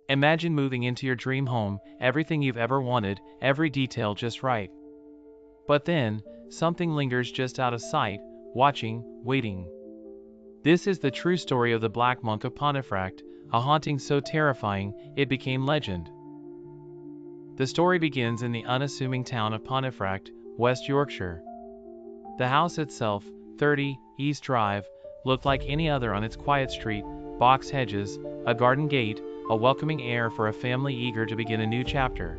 Imagine moving into your dream home, everything you've ever wanted, every detail just right. But then, something lingers just out of sight, watching, waiting. This is the true story of the Black Monk of Pontefract, a haunting so terrifying, it became legend. The story begins in the unassuming town of Pontefract, West Yorkshire. The house itself, 30 East Drive, looked like any other on its quiet street, box hedges, a garden gate, a welcoming air for a family eager to begin a new chapter.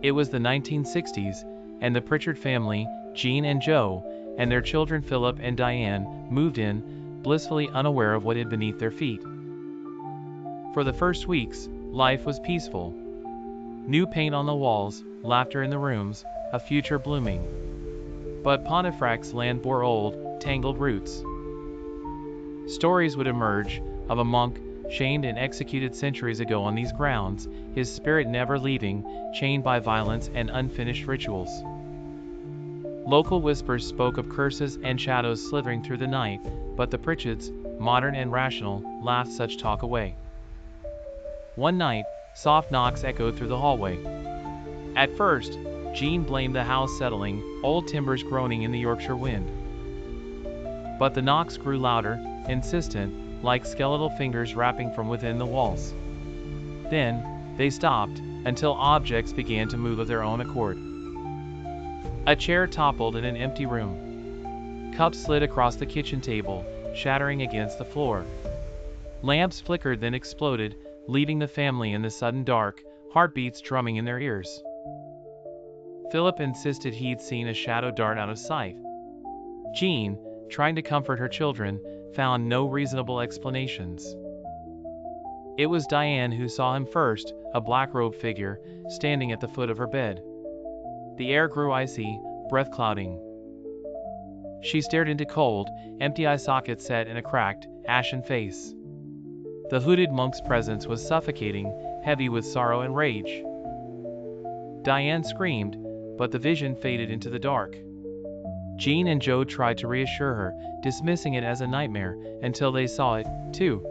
It was the 1960s, and the Pritchard family, Jean and Joe, and their children Philip and Diane, moved in, blissfully unaware of what hid beneath their feet. For the first weeks, life was peaceful. New paint on the walls, laughter in the rooms, a future blooming. But Pontefract's land bore old, tangled roots. Stories would emerge of a monk, chained and executed centuries ago on these grounds, his spirit never leaving, chained by violence and unfinished rituals. Local whispers spoke of curses and shadows slithering through the night, but the Pritchards, modern and rational, laughed such talk away. One night, soft knocks echoed through the hallway. At first, Jean blamed the house settling, old timbers groaning in the Yorkshire wind. But the knocks grew louder, insistent, like skeletal fingers rapping from within the walls. Then, they stopped, until objects began to move of their own accord. A chair toppled in an empty room. Cups slid across the kitchen table, shattering against the floor. Lamps flickered then exploded, leaving the family in the sudden dark, heartbeats drumming in their ears. Philip insisted he'd seen a shadow dart out of sight. Jean, trying to comfort her children, found no reasonable explanations. It was Diane who saw him first, a black-robed figure, standing at the foot of her bed. The air grew icy, breath-clouding. She stared into cold, empty eye sockets set in a cracked, ashen face. The hooded monk's presence was suffocating, heavy with sorrow and rage. Diane screamed, but the vision faded into the dark. Jean and Joe tried to reassure her, dismissing it as a nightmare, until they saw it, too.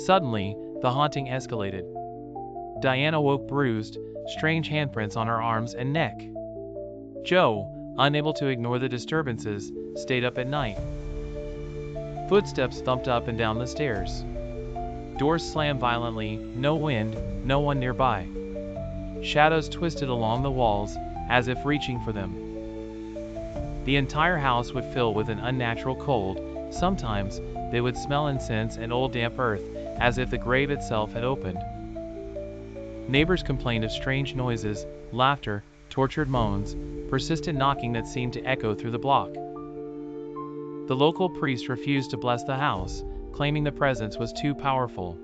Suddenly, the haunting escalated. Diane awoke bruised, strange handprints on her arms and neck. Joe, unable to ignore the disturbances, stayed up at night. Footsteps thumped up and down the stairs. Doors slammed violently, no wind, no one nearby. Shadows twisted along the walls, as if reaching for them. The entire house would fill with an unnatural cold. Sometimes, they would smell incense and old damp earth, as if the grave itself had opened. Neighbors complained of strange noises, laughter, tortured moans, persistent knocking that seemed to echo through the block. The local priest refused to bless the house, claiming the presence was too powerful.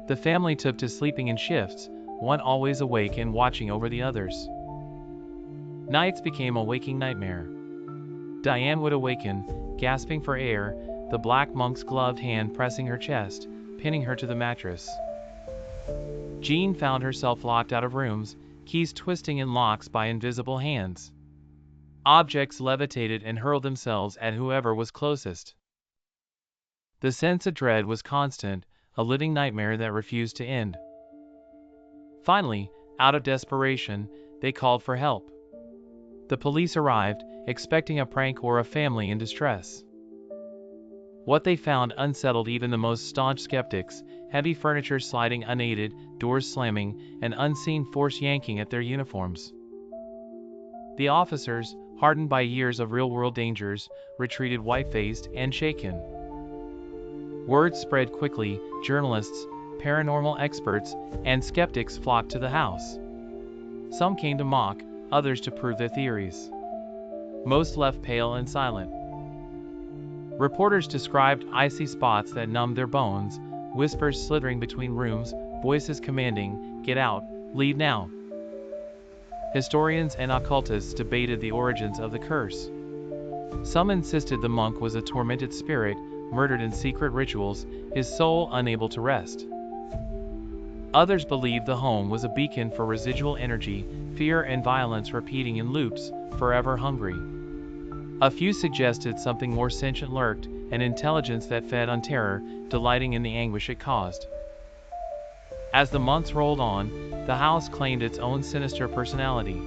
The family took to sleeping in shifts, one always awake and watching over the others. Nights became a waking nightmare. Diane would awaken, gasping for air, the black monk's gloved hand pressing her chest, pinning her to the mattress. Jean found herself locked out of rooms, keys twisting in locks by invisible hands. Objects levitated and hurled themselves at whoever was closest. The sense of dread was constant, a living nightmare that refused to end. Finally, out of desperation, they called for help. The police arrived, expecting a prank or a family in distress. What they found unsettled even the most staunch skeptics: heavy furniture sliding unaided, doors slamming, and unseen force yanking at their uniforms. The officers, hardened by years of real-world dangers, retreated white-faced and shaken. Word spread quickly. Journalists, paranormal experts, and skeptics flocked to the house. Some came to mock, others to prove their theories. Most left pale and silent. Reporters described icy spots that numbed their bones, whispers slithering between rooms, voices commanding, "Get out, leave now." Historians and occultists debated the origins of the curse. Some insisted the monk was a tormented spirit, murdered in secret rituals, his soul unable to rest. Others believed the home was a beacon for residual energy, fear and violence repeating in loops, forever hungry. A few suggested something more sentient lurked, an intelligence that fed on terror, delighting in the anguish it caused. As the months rolled on, the house claimed its own sinister personality.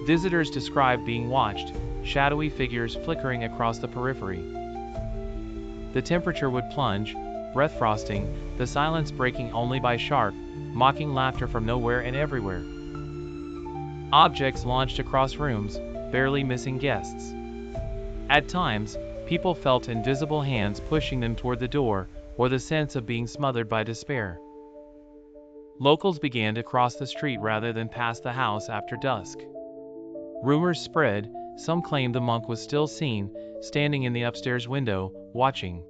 Visitors described being watched, shadowy figures flickering across the periphery. The temperature would plunge, breath frosting, the silence breaking only by sharp, mocking laughter from nowhere and everywhere. Objects launched across rooms, barely missing guests. At times, people felt invisible hands pushing them toward the door, or the sense of being smothered by despair. Locals began to cross the street rather than pass the house after dusk. Rumors spread, some claimed the monk was still seen, standing in the upstairs window, watching.